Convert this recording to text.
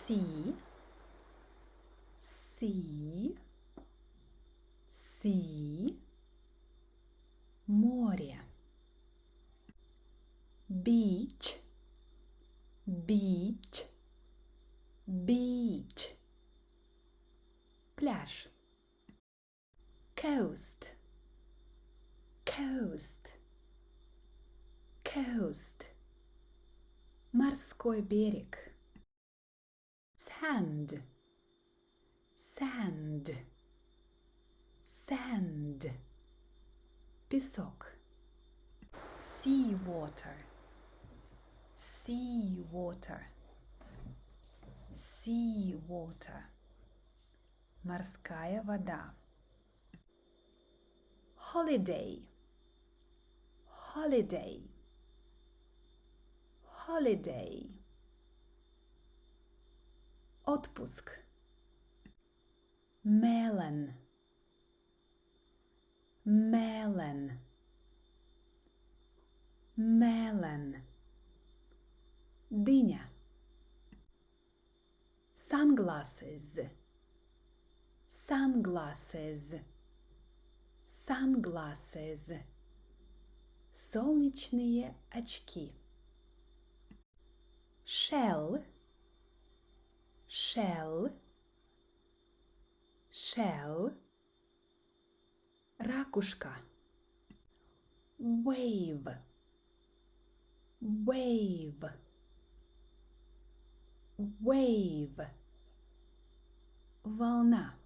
Sea, sea, sea. Море. Beach, beach, beach. Пляж. Coast, coast, coast. Морской берег. Sand, sand, sand. Песок. Sea water, sea water, sea water. Морская вода. Holiday, holiday, holiday. Отпуск. Melon, melon, melon. Дыня. Sunglasses, sunglasses, sunglasses. Солнечные очки. Shell, shell, shell. Ракушка. Wave, wave, wave. Волна.